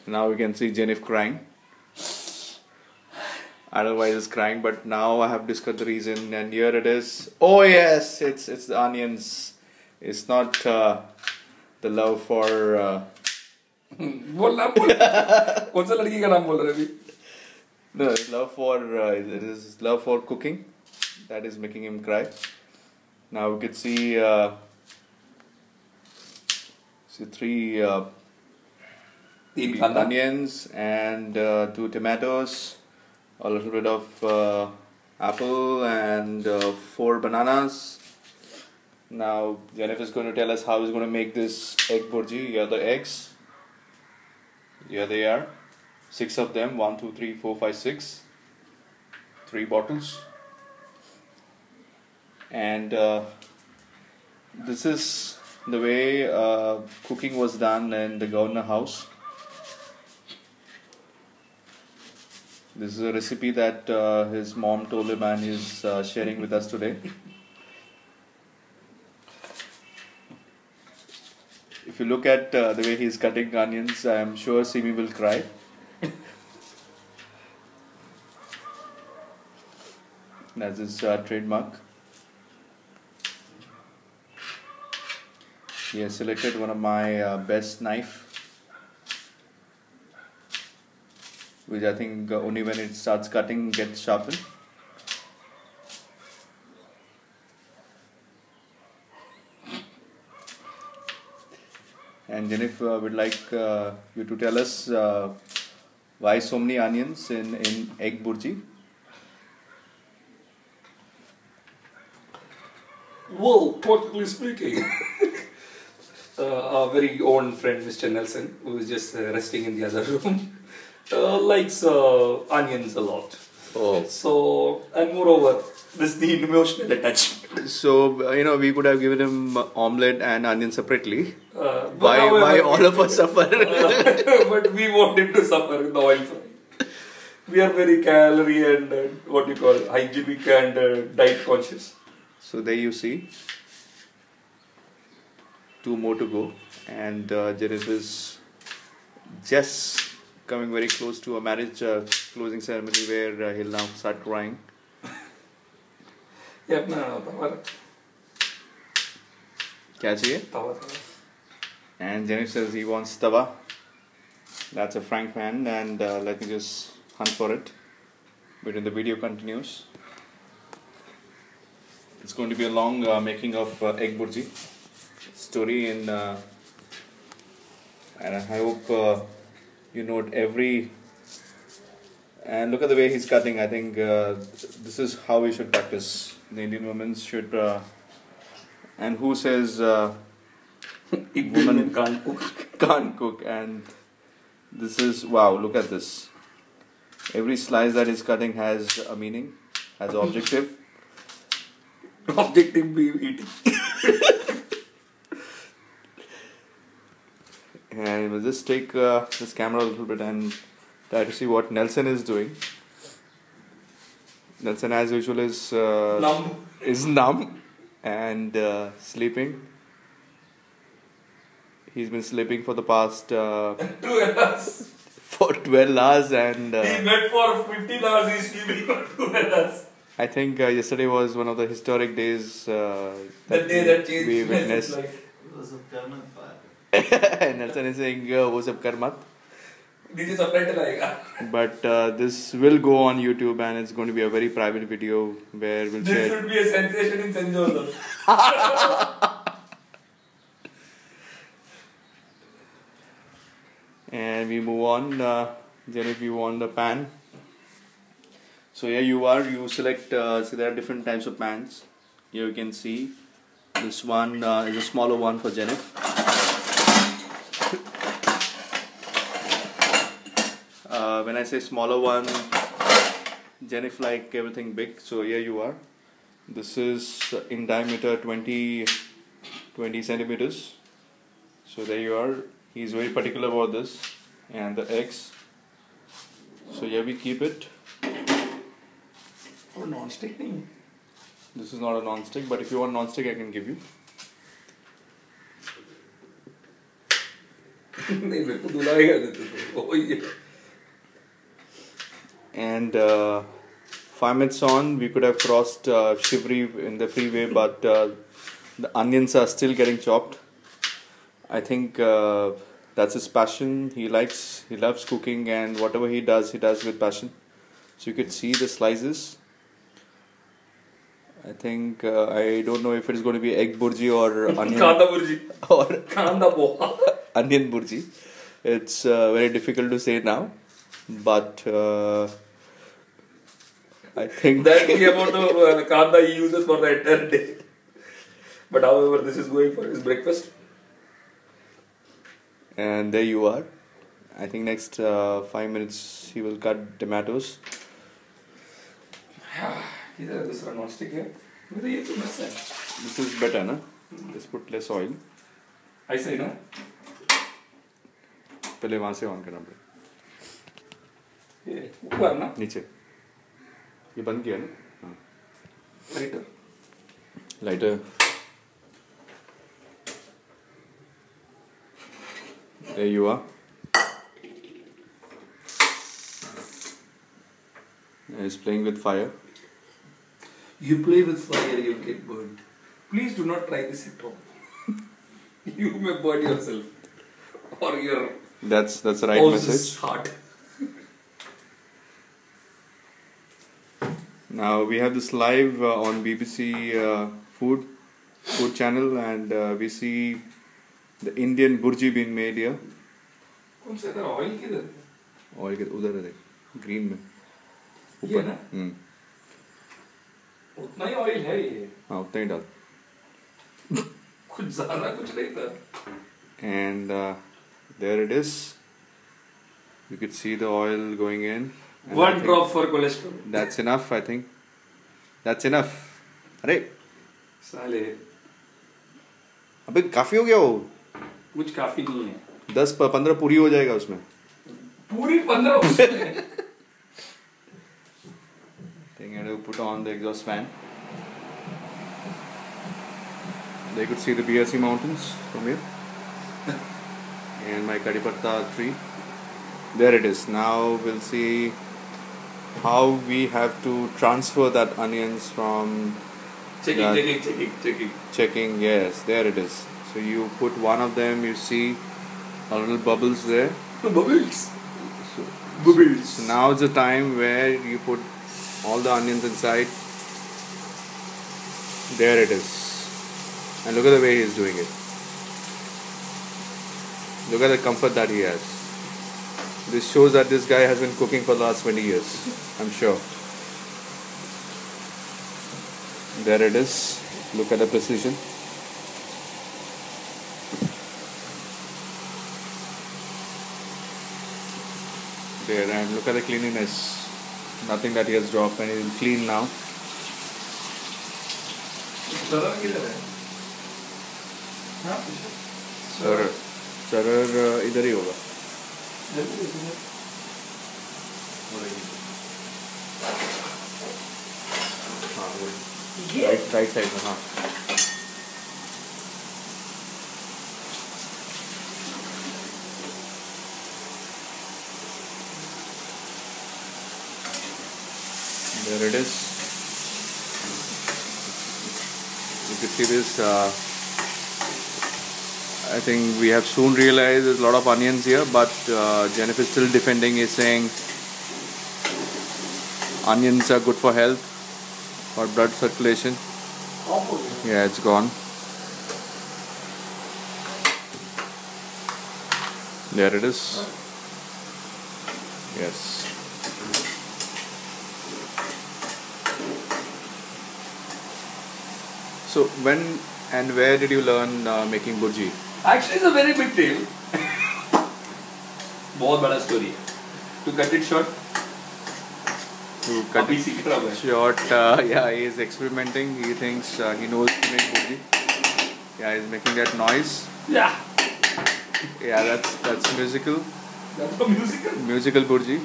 Now we can see Jennifer crying. Otherwise it's crying, but now I have discovered the reason, and here it is. Oh yes, it's the onions. It's not the love for. बोल कौन सा लड़की का नाम बोल रहे अभी? No, it's love for it is love for cooking that is making him cry. Now we could see three onions and 2 tomatoes, a little bit of apple and 4 bananas. Now Jennifer is going to tell us how he's going to make this egg burji. Here are the eggs. Here they are. 6 of them. 1, 2, 3, 4, 5, 6. 3 bottles. And this is the way cooking was done in the governor house. This is a recipe that his mom told him and he's sharing with us today. If you look at the way he's cutting onions, I am sure Simi will cry. That's his trademark. He has selected one of my best knife, which I think only when it starts cutting gets sharpened. And Jennifer would like you to tell us why so many onions in egg burji. Well, practically speaking, our very own friend Mr. Nelson, who is just resting in the other room, likes onions a lot. Oh. So, and moreover, this is the emotional attachment. So, we could have given him omelette and onion separately. Why all of us suffer? But we want him to suffer in the oil fry. We are very calorie and hygienic and diet conscious. So there you see, 2 more to go, and Jennifer is just coming very close to a marriage closing ceremony where he'll now start crying. Yep, no, Kya chahiye? And Jennifer says he wants tawa. That's a frank man, and let me just hunt for it. But the video continues. It's going to be a long making of egg burji story and I hope you note every, and look at the way he's cutting. I think this is how we should practice. The Indian women should, and who says women can't cook, and this is, wow, look at this. Every slice that he's cutting has a meaning, has an objective. Objective be eating. And we'll just take this camera a little bit and try to see what Nelson is doing. Nelson, as usual, is numb and sleeping. He's been sleeping for the past 12 hours. For 12 hours, and he met for 15 hours. He's sleeping for 12 hours. I think yesterday was one of the historic days the day that changed we witnessed. life. Nelson is saying, "Wo sab kar mat." This is subtitle aayega. But this will go on YouTube, and it's going to be a very private video where we'll share. This should be a sensation in St. Joseph. And we move on. Jennifer, you want the pan. So here you are. You select. So there are different types of pans. Here you can see this one is a smaller one for Jennifer. When I say smaller one, Jennifer like everything big. So here you are. This is in diameter 20 centimeters. So there you are. He's very particular about this, and the eggs. So here we keep it. Oh, non-stick thing. This is not a non-stick, but if you want non-stick, I can give you. नहीं मेरे को दुलाएगा देते तो Oh yeah. And 5 minutes on, we could have crossed Shivri in the freeway, but the onions are still getting chopped. I think that's his passion. He loves cooking, and whatever he does with passion. So you could see the slices. I think I don't know if it is going to be egg burji or onion Kanda burji. or Kanda poha. onion burji. It's very difficult to say now, but I think That is about the kanda he uses for the entire day. But however, this is going for his breakfast. And there you are. I think next 5 minutes he will cut tomatoes. Either this one non-stick here. Maybe ये तो बस है. This is better, na? Let's put less oil. ऐसा ही ना? पहले वहाँ से on करना पड़ेगा. ये ऊपर ना? नीचे. ये बंद किया ना? हाँ. Lighter. Lighter. There you are. He's playing with fire. You play with fire, you get burned. Please do not try this at home. You may burn yourself or your That's the right house's message. heart. Now we have this live on BBC Food channel, and we see the Indian burji being made here. कौन सा इधर oil किधर? Oil के उधर है देख, green में. ये ना? उतना ही ऑयल है ये. हाँ उतना ही डाल. कुछ ज़्यादा कुछ नहीं था. And there it is. You could see the oil going in. And I One think drop for cholesterol. That's enough, I think. That's enough. अरे साले अबे काफी हो गया वो. कुछ काफी नहीं है. 10-15 पूरी हो जाएगा उसमें. पूरी 15 उसमें. I think I have to put on the exhaust fan. They could see the BRC mountains from here. And my Kadi Patta tree. There it is. Now we'll see how we have to transfer that onions from checking. Yes, there it is. So you put one of them, you see a little bubbles there. Bubbles. So now is the time where you put all the onions inside. There it is. And look at the way he is doing it. Look at the comfort that he has. This shows that this guy has been cooking for the last 20 years. I'm sure. There it is. Look at the precision. There, and look at the cleanliness. Nothing that he has dropped, and he is clean now. Sir, इधर ही होगा. हाँ वही. Right side में हाँ. There it is. You can see this. I think we have soon realized there's a lot of onions here, but Jennifer is still defending. Is saying onions are good for health, for blood circulation. Yeah, it's gone. There it is. Yes. So when and where did you learn making burji? Actually, it's a very big deal. बहुत बड़ा story है. To cut it short. To cut अभी it सीख रहा हूँ. short, yeah, he is experimenting. He thinks he knows to make burji. Yeah, he's making that noise. Yeah. Yeah, that's musical. That's a musical. Musical burji.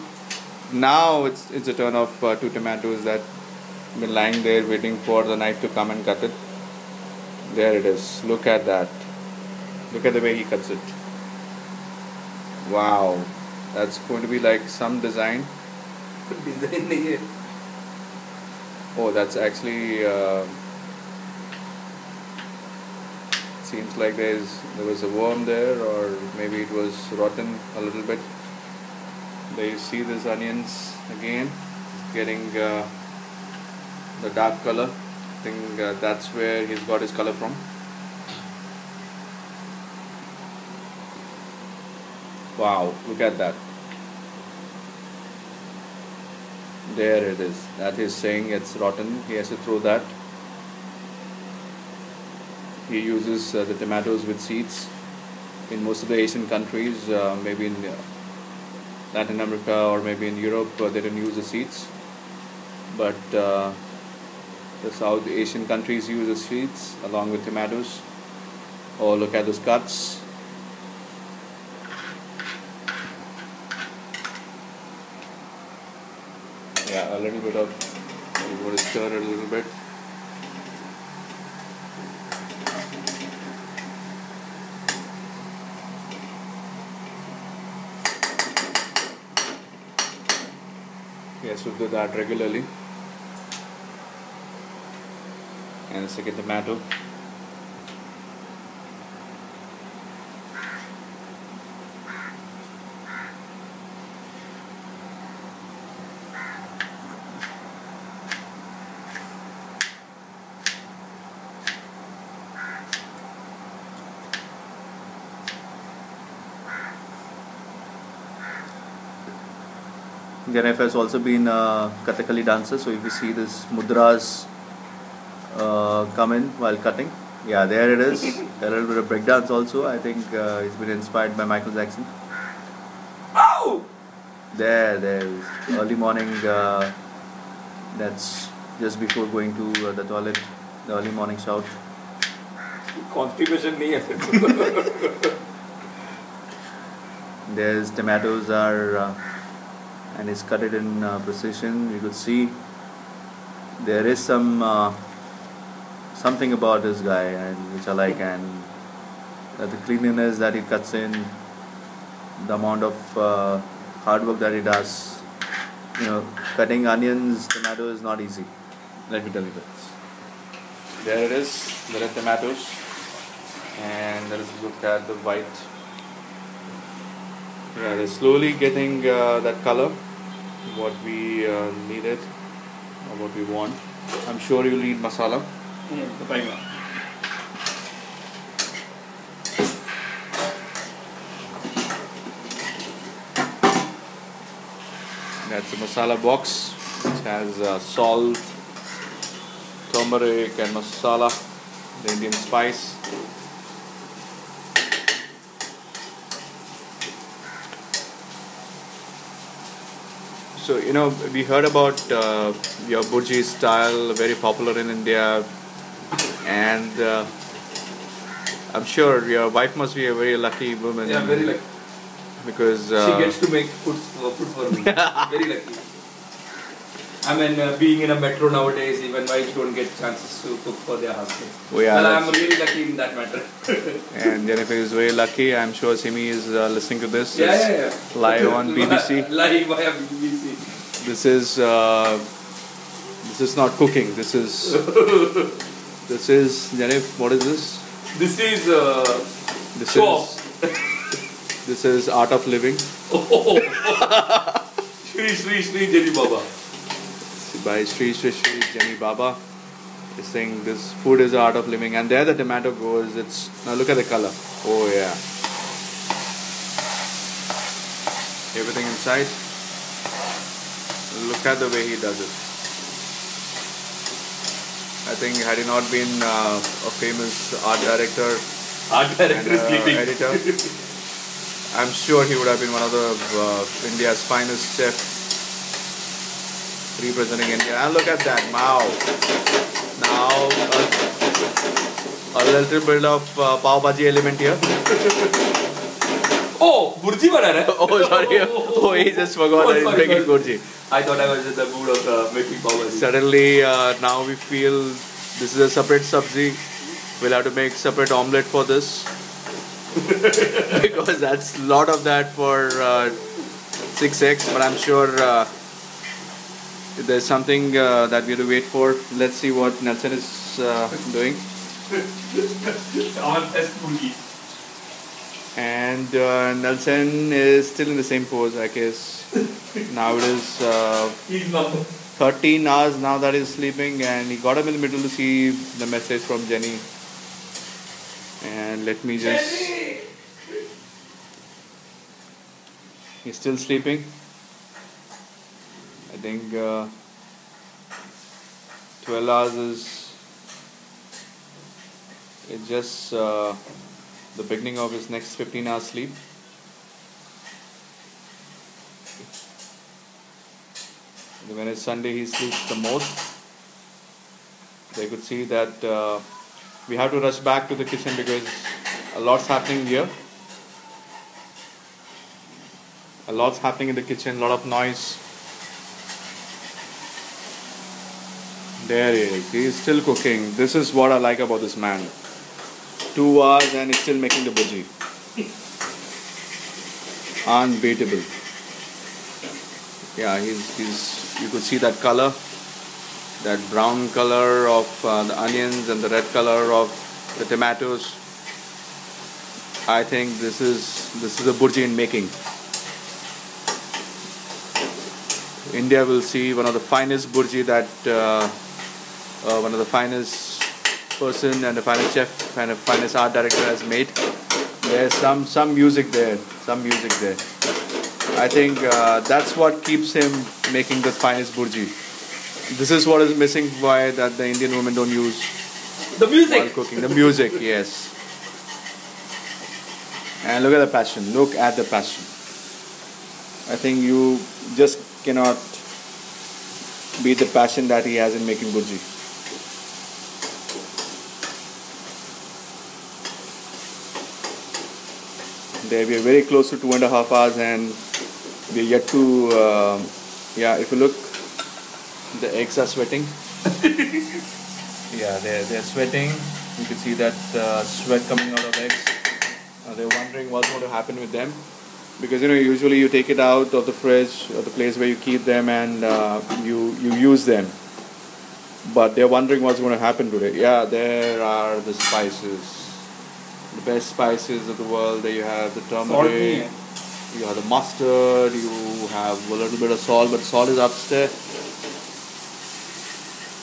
Now it's the turn of 2 tomatoes that been lying there waiting for the knife to come and cut it. There it is. Look at that. Look at the way he cuts it. Wow. That's going to be like some design. Design नहीं है. Oh, that's actually seems like there was a worm there, or maybe it was rotten a little bit. There you see these onions again, getting the dark color. I think that's where he's got his color from. Wow, look at that. There it is. That is saying it's rotten. He has to throw that. He uses the tomatoes with seeds. In most of the Asian countries, maybe in Latin America or maybe in Europe, they don't use the seeds. But the South Asian countries use the seeds along with tomatoes. Oh, look at those cuts. Yeah, a little bit of, you want to stir it a little bit. Yes, we'll do that regularly. And the second tomato. Janef has also been a Kathakali dancer, so if you see this mudras come in while cutting, yeah, there it is. A little bit of breakdance also. I think it's been inspired by Michael Jackson. Ow! There is early morning. That's just before going to the toilet. The early morning shout. Constipation नहीं है फिर. There's tomatoes are. And it's cut it in precision. You could see there is some something about this guy, and which I like, and the cleanliness that he cuts in, the amount of hard work that he does. You know, cutting onions, tomato is not easy. Let me tell you this. There it is, the red tomatoes, and let us look at the white. Yeah, they're slowly getting that color, what we needed or what we want. I'm sure you'll need masala. That's a masala box which has salt, turmeric and masala, the Indian spice. So, you know, we heard about your burji style, very popular in India, and I'm sure your wife must be a very lucky woman. Yeah, very lucky. Because she gets to make food for me. Very lucky. I mean, being in a metro nowadays, even wives don't get chances to cook for their husbands. Oh, yeah, well, I'm really lucky in that matter. And Jennifer is very lucky. I'm sure Simi is listening to this. Yeah. Live on BBC. Live via BBC. This is not cooking. This is Jennifer. What is this? This is This show. This is art of living. Shri Jenny Baba. By Shri Jenny Baba. Is saying this food is the art of living, and there the tomato goes. It's now look at the color. Oh yeah. Everything inside. Look at the way he does it. I think had he not been a famous art director and editor, I'm sure he would have been one of the India's finest chefs representing India. And look at that, wow! Now a little bit of pav bhaji element here. Oh, burji bana raha hai. Oh sorry, oh he just forgot that he's making burji. I thought I was in the mood of making pav bhaji. Suddenly now we feel this is a separate sabzi. We'll have to make separate omelette for this. Because that's a lot of that for 6 eggs, but I'm sure there's something that we have to wait for. Let's see what Nelson is doing. Our best Murgi. And Nelson is still in the same pose, I guess. Now it is He's number. 13 hours now that he's sleeping, and he got up in the middle to see the message from Jenny. And let me just... Jenny! He's still sleeping. I think 12 hours is... It's just the beginning of his next 15 hours sleep. When it's Sunday, he sleeps the most. They could see that we have to rush back to the kitchen because a lot's happening here. A lot's happening in the kitchen, a lot of noise. There he is. He is still cooking. This is what I like about this man. 2 hours and he's still making the bhaji. Unbeatable. Yeah, he's. You could see that color, that brown color of the onions and the red color of the tomatoes. I think this is a bhurji in making. India will see one of the finest bhurji that one of the finest person and the finest chef and the finest art director has made. There's some music there, I think that's what keeps him making the finest bhurji. This is what is missing, why that the Indian women don't use The music. while cooking. The music, yes. And look at the passion. Look at the passion. I think you just cannot beat the passion that he has in making bhurji. There we are very close to 2.5 hours, and we are yet to. Yeah, if you look, the eggs are sweating. Yeah, they're sweating. You can see that sweat coming out of eggs. They're wondering what's going to happen with them, because usually you take it out of the fridge or the place where you keep them, and you use them. But they're wondering what's going to happen today. Yeah, there are the spices, the best spices of the world. There you have the turmeric, you have the mustard, you have a little bit of salt, but salt is upstairs.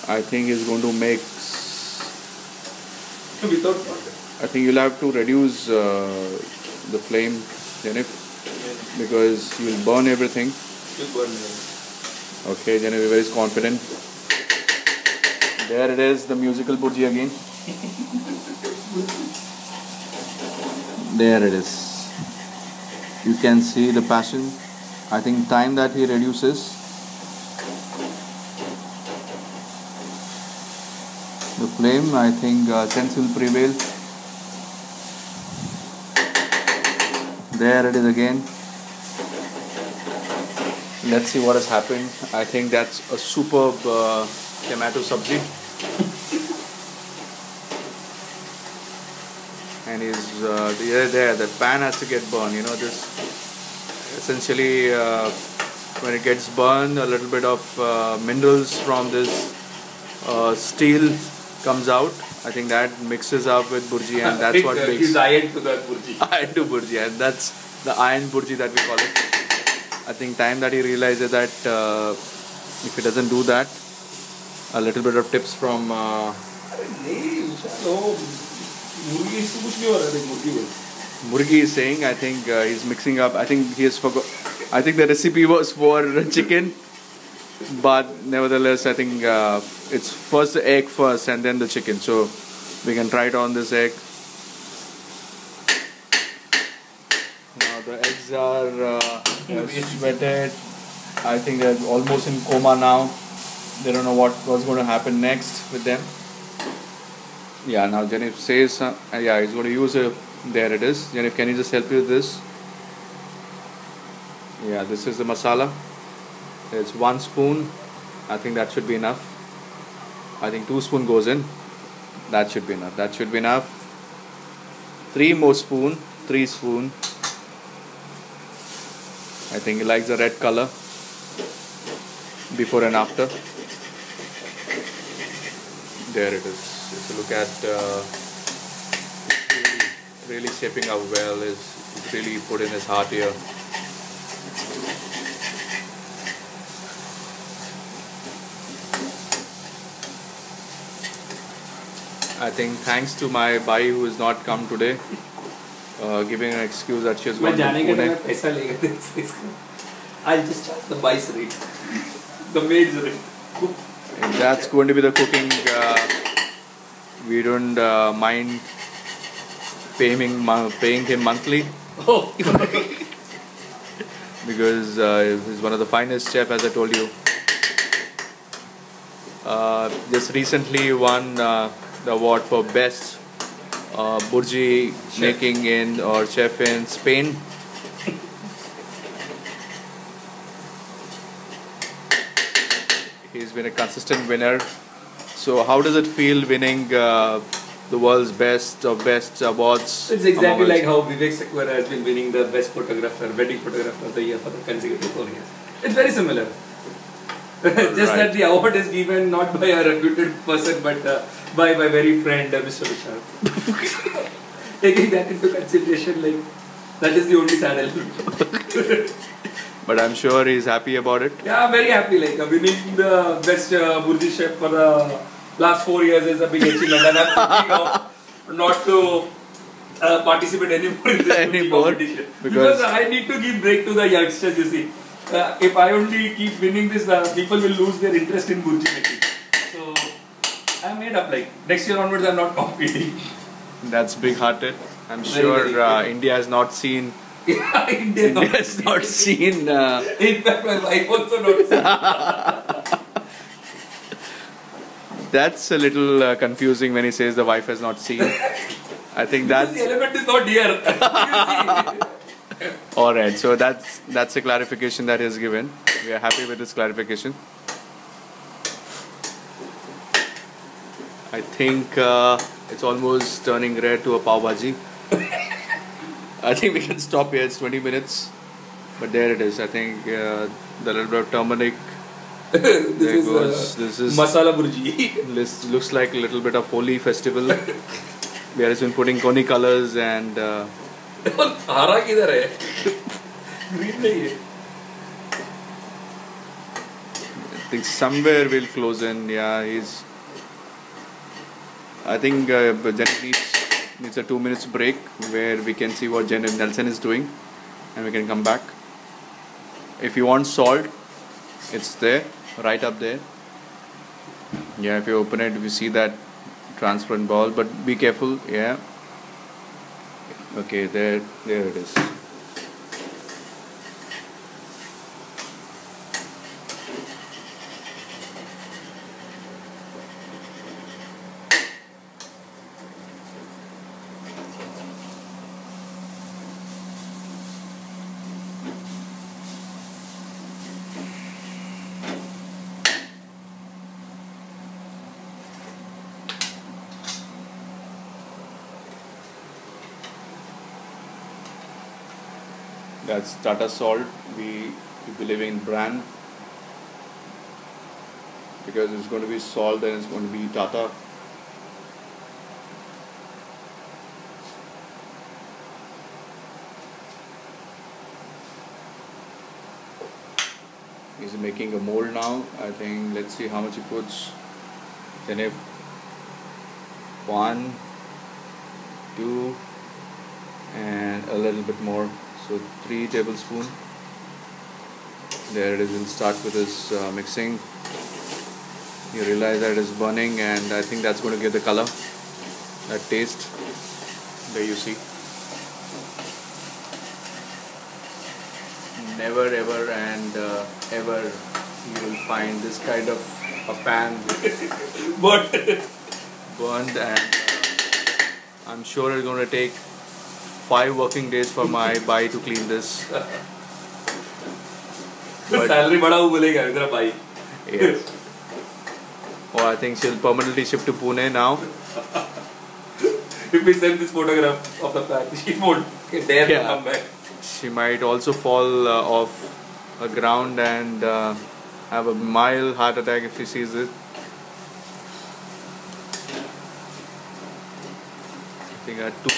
I think it's going to make. Without water. I think you'll have to reduce the flame, Jennifer, because you'll burn everything. Okay, Jennifer is confident. There it is, the musical bhurji again. There it is. You can see the passion. I think time that he reduces, the flame, I think sense will prevail. There it is again. Let's see what has happened. I think that's a superb tomato sabji. And is there. The pan has to get burned. This essentially when it gets burned, a little bit of minerals from this steel comes out. I think that mixes up with bhurji, and that's what makes. He's iron to that bhurji. Iron to bhurji, and that's the iron bhurji that we call it. I think time that he realizes that if he doesn't do that, a little bit of tips from. Murgi is saying, I think he's mixing up. I think he has forgot. I think the recipe was for chicken, but nevertheless, I think it's first the egg first and then the chicken. So we can try it on this egg. Now the eggs are sweated. I think they're almost in coma now. They don't know what's going to happen next with them. Yeah, now Jennifer says, yeah, he's going to use a. There it is. Jennifer, can you just help me with this? Yeah, this is the masala. It's 1 spoon. I think that should be enough. I think 2 spoon goes in. That should be enough. That should be enough. 3 more spoon. 3 spoon. I think he likes the red color. Before and after. There it is. Just look at really shaping up well. He's really put in his heart here. I think thanks to my bai who has not come today, giving an excuse that she has gone to Pune. I'll just charge the bai's rate, the maid's rate. If that's going to be the cooking, we don't mind paying him monthly. Oh. Because he's one of the finest chef, as I told you. Just recently won the award for best burji making in or chef in Spain. He's been a consistent winner. So how does it feel winning the world's best awards? It's exactly like how Vivek Sekhwara has been winning the best photographer, wedding photographer of the year for the consecutive 4 years. It's very similar. Just that the award is given not by a reputed person but by my very friend Mr. Vishal. Taking that into consideration, like that is the only sad element. But I'm sure he's happy about it. Yeah, I'm very happy. Like winning the best burji chef for the last 4 years is a big achievement, and I'm thinking of not to participate anymore in this competition because I need to give break to the youngsters. You see. If I only keep winning this, people will lose their interest in burji making. So I made up, like next year onwards I'm not competing. That's big-hearted. I'm sure India has not seen. Yeah, India has not seen. In fact, my wife also not seen. That's a little confusing when he says the wife has not seen. I think that's the element is not here. Alright, so that's a clarification that is given. We are happy with this clarification. I think it's almost turning red to a pav bhaji. I think we can stop here. It's 20 minutes, but there it is. I think the little bit of turmeric. This is masala burji. This looks like a little bit of Holi festival. We have been putting koni colors and. हरा किधर है? Green नहीं है. I think somewhere we'll close in. Yeah, I think Jenny needs a 2 minutes break where we can see what Jenny Nelson is doing, and we can come back. If you want salt, it's there, right up there. Yeah, if you open it, we see that transparent ball, but be careful. Yeah. Okay, there it is. That's Tata Salt. We believe in brand because it's going to be salt and it's going to be Tata. He's making a mold now. I think let's see how much he puts. Then if 1, 2 and a little bit more. So 3 tablespoons. There it is. We'll start with this mixing. You realize that it's burning, and I think that's going to give the color, that taste. There you see. Never ever and ever you will find this kind of a pan burned, and I'm sure it's going to take 5 working days for my bai to clean this. Salary bada hu bolega idhar bai. Yes. Oh, I think she'll permanently shift to Pune now. If we send this photograph of the pan, she won't dare to come back. She might also fall off a ground and have a mild heart attack if she sees it. I think two.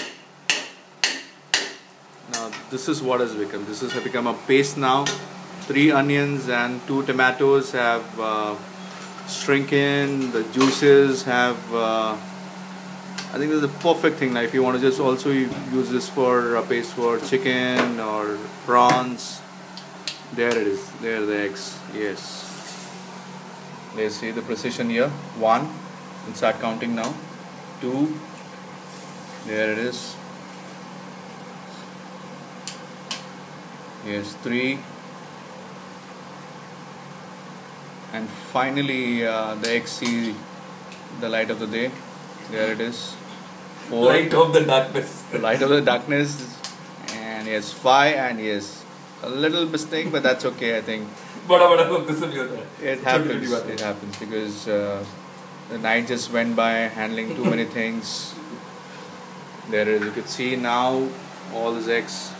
Now this is what has become. This has become a paste now. 3 onions and 2 tomatoes have shrunken. The juices have. I think this is the perfect thing. Now, if you want to just also use this for a paste for chicken or prawns, there it is. There are the eggs. Yes. Let's see the precision here. 1. And start counting now. 2. There it is. Yes, 3. And finally the eggs see the light of the day. There it is. 4. Light of the darkness. Light of the darkness. And yes, 5. And yes, a little mistake, but that's okay, I think. It happens. It happens because the night just went by handling too many things. There it is. You could see now all these eggs.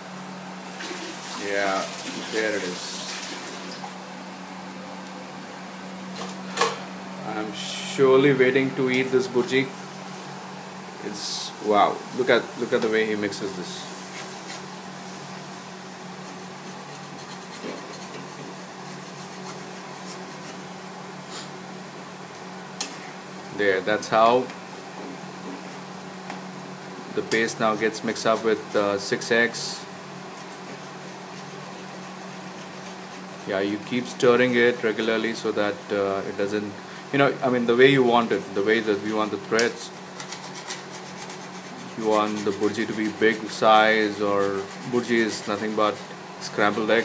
Yeah, there it is. I'm surely waiting to eat this burji. It's wow. Look at the way he mixes this. There, that's how the paste now gets mixed up with 6 eggs. Yeah, you keep stirring it regularly so that it doesn't, I mean the way you want it, the way that you want the threads. You want the burji to be big size, or burji is nothing but scrambled egg.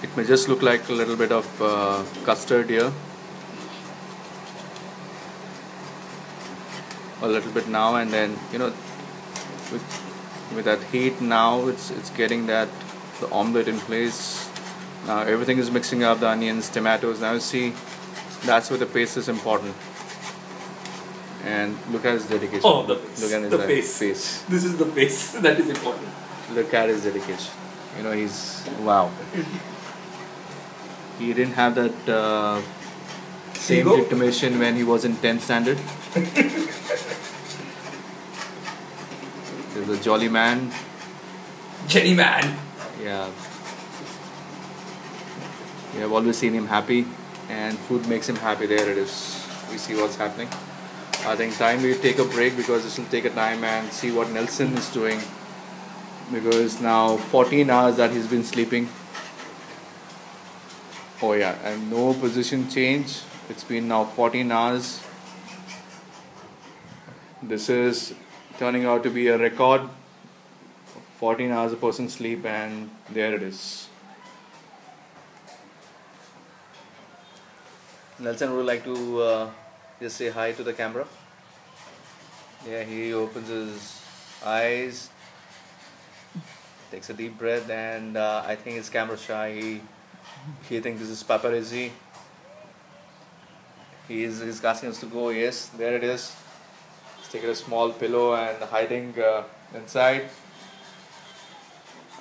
It may just look like a little bit of custard here, a little bit now, and then with that heat now it's getting the omelette in place. Now everything is mixing up, the onions, tomatoes. Now you see, that's where the paste is important. And look at his dedication. Oh, the face. Look at his face. This is the face that is important. Look at his dedication. He's wow. He didn't have that same determination when he was in 10th standard. He's a jolly man. Jenny man. Yeah. We have always seen him happy, and food makes him happy. There it is. We see what's happening. I think time we take a break, because this will take a time, and see what Nelson is doing, because now 14 hours that he's been sleeping. Oh yeah, and no position change. It's been now 14 hours. This is turning out to be a record. 14 hours a person sleep, and there it is. Nelson would like to just say hi to the camera. Yeah, he opens his eyes, takes a deep breath, and I think he's camera shy. He thinks this is paparazzi. He's asking us to go. Yes, there it is. He's taking a small pillow and hiding inside.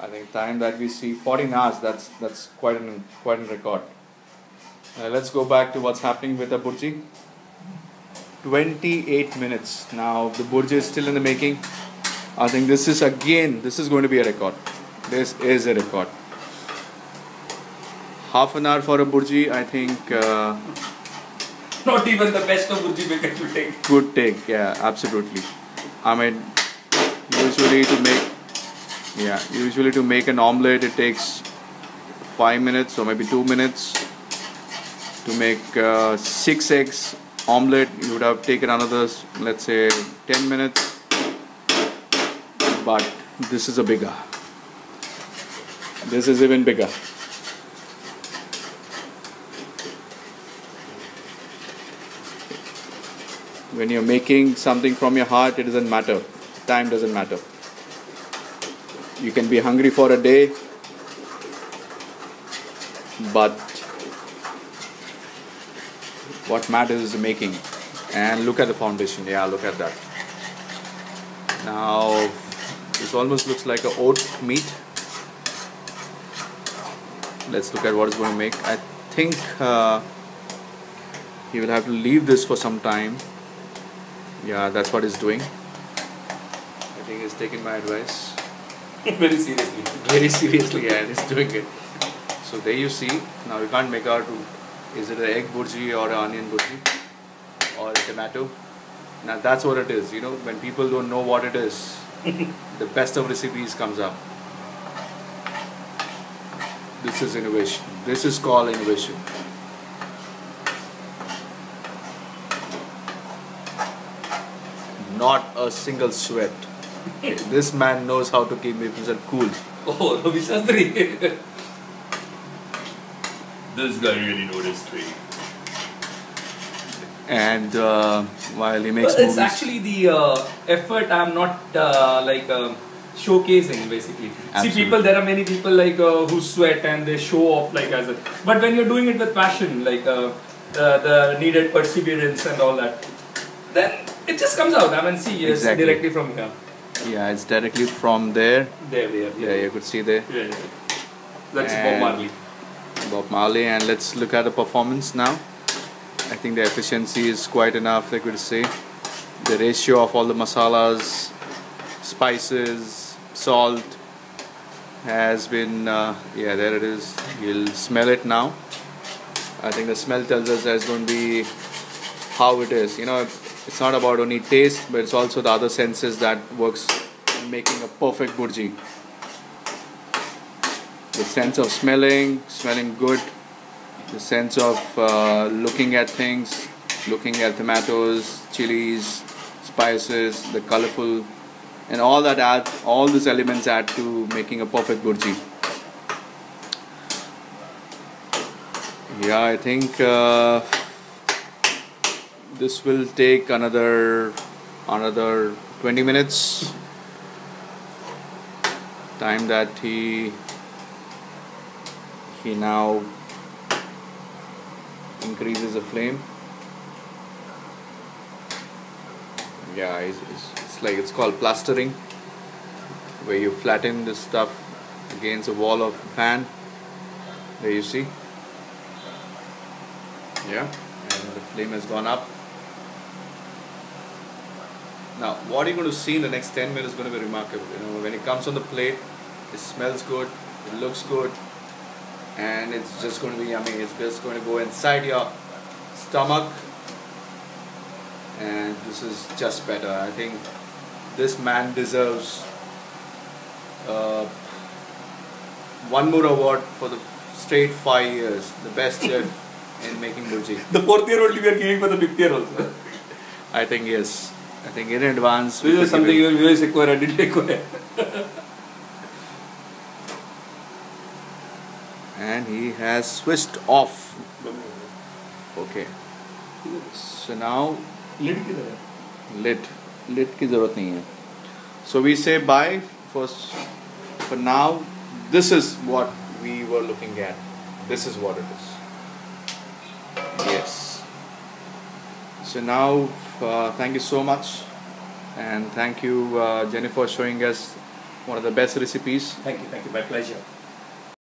I think time that we see 14 hours. That's quite an record. Let's go back to what's happening with the burji. 28 minutes. Now the burji is still in the making. I think this is going to be a record. This is a record. Half an hour for a burji, I think. Not even the best of burji makers would take. Could take, yeah, absolutely. I mean, usually to make an omelette, it takes 5 minutes or maybe 2 minutes. To make 6 eggs omelette, you would have taken another, let's say, 10 minutes. But this is a bigger. This is even bigger. When you're making something from your heart, it doesn't matter. Time doesn't matter. You can be hungry for a day, but what matters is the making. And look at the foundation. Yeah, look at that. Now this almost looks like a oat meat. Let's look at what it's going to make. I think he will have to leave this for some time. Yeah, that's what he's doing. I think he's taking my advice Very seriously. very seriously, and he's doing it. So there you see. Now you can't make out is it an egg burji or an onion burji or a tomato. Now that's what it is. You know, when people don't know what it is, the best of recipes comes up. This is innovation. This is called innovation. Not a single sweat. This man knows how to keep himself cool. Oh, Ravi Shastri. This guy really knows his trade. And while he makes It's movies, actually the effort I'm not showcasing basically. Absolutely. See, there are many people like who sweat and they show off like as a. But when you're doing it with passion, like the needed perseverance and all that, then it just comes out. I mean, see, it's Exactly. directly from here. yeah, it's directly from there. There. Yeah, you could see there. Yeah. That's And- Bob Marley. Bob Marley, and let's look at the performance now. I think the efficiency is quite enough, like we say. The ratio of all the masalas, spices, salt has been, yeah, there it is. You'll smell it now. I think the smell tells us that it's going to be how it is. You know, it's not about only taste, but it's also the other senses that works in making a perfect burji. The sense of smelling good, the sense of looking at things, looking at tomatoes, chilies, spices, the colorful, and all these elements add to making a perfect burji. Yeah, I think this will take another 20 minutes. Time that he now increases the flame. Yeah, it's called plastering, where you flatten this stuff against the wall of the pan. There you see. Yeah, and the flame has gone up. Now, what you're going to see in the next 10 minutes is going to be remarkable. You know, when it comes on the plate, it smells good, it looks good, and it's just going to be yummy. It's just going to go inside your stomach, and this is just better. I think this man deserves one more award for the straight 5 years, the best chef in making burji. The 4th year only we are giving for the 5th year also. I think yes. I think in advance. This is something your viewers acquire, I didn't acquire. And he has switched off. Okay. So now Lid किधर है? lid की जरूरत नहीं है. So we say bye first. For now, this is what we were looking at. This is what it is. Yes. So now, thank you so much, and thank you, Jennifer, for showing us one of the best recipes. Thank you, my pleasure.